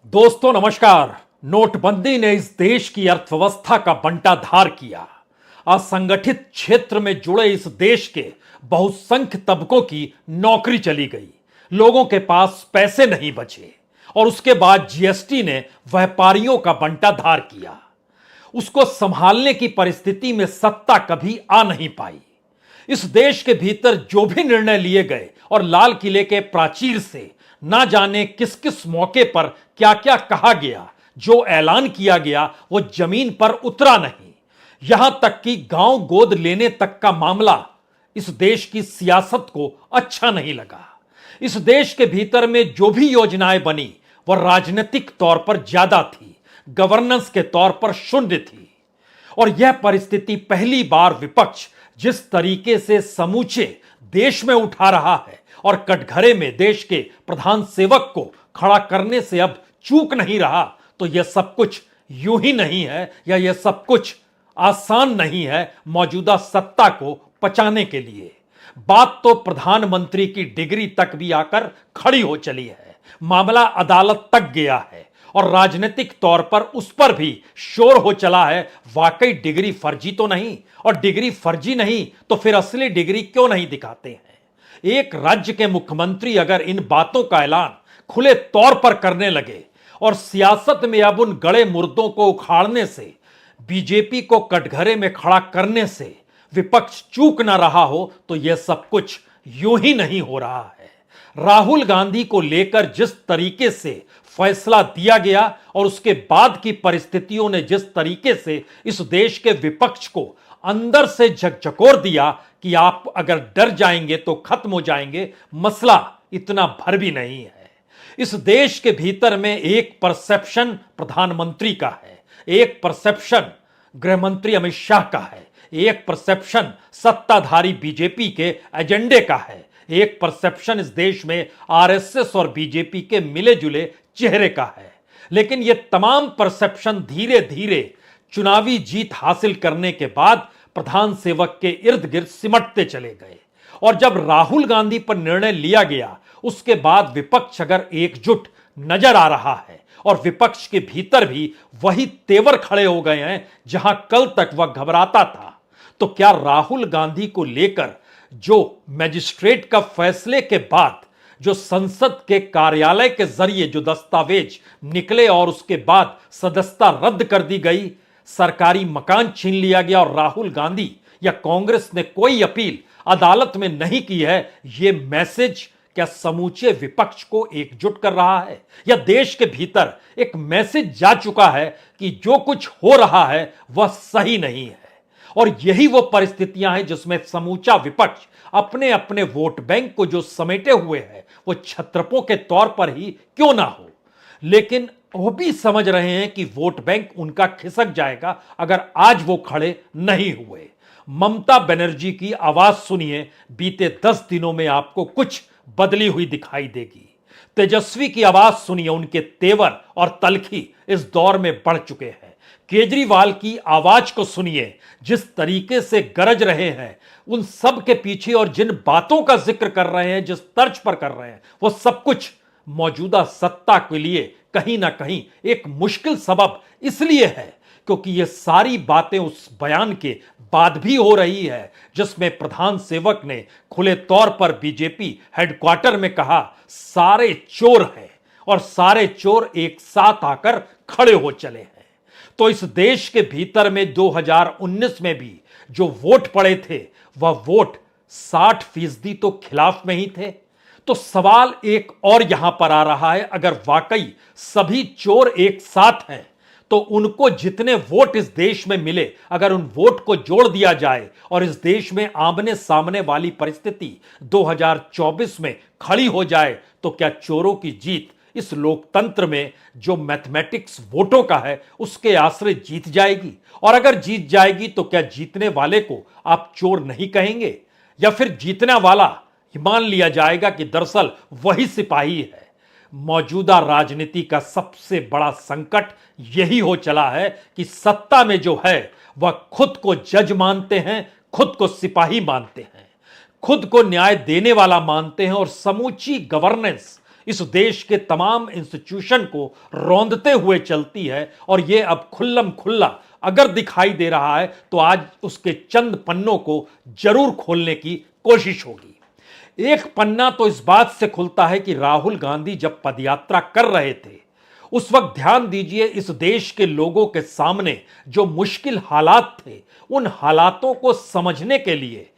दोस्तों नमस्कार। नोटबंदी ने इस देश की अर्थव्यवस्था का बंटाधार किया। असंगठित क्षेत्र में जुड़े इस देश के बहुसंख्य तबकों की नौकरी चली गई, लोगों के पास पैसे नहीं बचे और उसके बाद जीएसटी ने व्यापारियों का बंटाधार किया। उसको संभालने की परिस्थिति में सत्ता कभी आ नहीं पाई। इस देश के भीतर जो भी निर्णय लिए गए और लाल किले के प्राचीर से ना जाने किस किस मौके पर क्या क्या कहा गया, जो ऐलान किया गया वो जमीन पर उतरा नहीं। यहां तक कि गांव गोद लेने तक का मामला इस देश की सियासत को अच्छा नहीं लगा। इस देश के भीतर में जो भी योजनाएं बनी वह राजनीतिक तौर पर ज्यादा थी, गवर्नेंस के तौर पर शून्य थी। और यह परिस्थिति पहली बार विपक्ष जिस तरीके से समूचे देश में उठा रहा है और कटघरे में देश के प्रधान सेवक को खड़ा करने से अब चूक नहीं रहा, तो यह सब कुछ यूं ही नहीं है या यह सब कुछ आसान नहीं है मौजूदा सत्ता को पचाने के लिए। बात तो प्रधानमंत्री की डिग्री तक भी आकर खड़ी हो चली है, मामला अदालत तक गया है और राजनीतिक तौर पर उस पर भी शोर हो चला है। वाकई डिग्री फर्जी तो नहीं, और डिग्री फर्जी नहीं तो फिर असली डिग्री क्यों नहीं दिखाते हैं। एक राज्य के मुख्यमंत्री अगर इन बातों का ऐलान खुले तौर पर करने लगे और सियासत में अब उन गड़े मुर्दों को उखाड़ने से, बीजेपी को कटघरे में खड़ा करने से विपक्ष चूक ना रहा हो, तो यह सब कुछ यूं ही नहीं हो रहा है। राहुल गांधी को लेकर जिस तरीके से फैसला दिया गया और उसके बाद की परिस्थितियों ने जिस तरीके से इस देश के विपक्ष को अंदर से झकझकोर दिया कि आप अगर डर जाएंगे तो खत्म हो जाएंगे, मसला इतना भर भी नहीं है। इस देश के भीतर में एक परसेप्शन प्रधानमंत्री का है, एक परसेप्शन गृहमंत्री अमित शाह का है, एक परसेप्शन सत्ताधारी बीजेपी के एजेंडे का है, एक परसेप्शन इस देश में आरएसएस और बीजेपी के मिले जुले चेहरे का है। लेकिन ये तमाम परसेप्शन धीरे धीरे चुनावी जीत हासिल करने के बाद प्रधान सेवक के इर्द गिर्द सिमटते चले गए। और जब राहुल गांधी पर निर्णय लिया गया, उसके बाद विपक्ष अगर एकजुट नजर आ रहा है और विपक्ष के भीतर भी वही तेवर खड़े हो गए हैं जहां कल तक वह घबराता था, तो क्या राहुल गांधी को लेकर जो मैजिस्ट्रेट का फैसले के बाद जो संसद के कार्यालय के जरिए जो दस्तावेज निकले और उसके बाद सदस्यता रद्द कर दी गई, सरकारी मकान छीन लिया गया और राहुल गांधी या कांग्रेस ने कोई अपील अदालत में नहीं की है, यह मैसेज क्या समूचे विपक्ष को एकजुट कर रहा है? या देश के भीतर एक मैसेज जा चुका है कि जो कुछ हो रहा है वह सही नहीं है? और यही वो परिस्थितियां हैं जिसमें समूचा विपक्ष अपने अपने वोट बैंक को जो समेटे हुए है वो छत्रपों के तौर पर ही क्यों ना हो, लेकिन वो भी समझ रहे हैं कि वोट बैंक उनका खिसक जाएगा अगर आज वो खड़े नहीं हुए। ममता बनर्जी की आवाज सुनिए, बीते 10 दिनों में आपको कुछ बदली हुई दिखाई देगी। तेजस्वी की आवाज सुनिए, उनके तेवर और तलखी इस दौर में बढ़ चुके हैं। केजरीवाल की आवाज को सुनिए, जिस तरीके से गरज रहे हैं उन सब के पीछे और जिन बातों का जिक्र कर रहे हैं, जिस तर्ज पर कर रहे हैं, वो सब कुछ मौजूदा सत्ता के लिए कहीं ना कहीं एक मुश्किल सबब इसलिए है क्योंकि ये सारी बातें उस बयान के बाद भी हो रही है जिसमें प्रधान सेवक ने खुले तौर पर बीजेपी हेडक्वार्टर में कहा सारे चोर हैं और सारे चोर एक साथ आकर खड़े हो चले हैं। तो इस देश के भीतर में 2019 में भी जो वोट पड़े थे वह वोट 60% तो खिलाफ में ही थे। तो सवाल एक और यहां पर आ रहा है, अगर वाकई सभी चोर एक साथ हैं तो उनको जितने वोट इस देश में मिले, अगर उन वोट को जोड़ दिया जाए और इस देश में आमने सामने वाली परिस्थिति 2024 में खड़ी हो जाए, तो क्या चोरों की जीत इस लोकतंत्र में जो मैथमेटिक्स वोटों का है उसके आश्रय जीत जाएगी? और अगर जीत जाएगी तो क्या जीतने वाले को आप चोर नहीं कहेंगे, या फिर जीतने वाला मान लिया जाएगा कि दरअसल वही सिपाही है? मौजूदा राजनीति का सबसे बड़ा संकट यही हो चला है कि सत्ता में जो है वह खुद को जज मानते हैं, खुद को सिपाही मानते हैं, खुद को न्याय देने वाला मानते हैं और समूची गवर्नेंस इस देश के तमाम इंस्टीट्यूशन को रौंदते हुए चलती है और यह अब खुल्लम खुल्ला अगर दिखाई दे रहा है तो आज उसके चंद पन्नों को जरूर खोलने की कोशिश होगी। एक पन्ना तो इस बात से खुलता है कि राहुल गांधी जब पदयात्रा कर रहे थे उस वक्त ध्यान दीजिए इस देश के लोगों के सामने जो मुश्किल हालात थे उन हालातों को समझने के लिए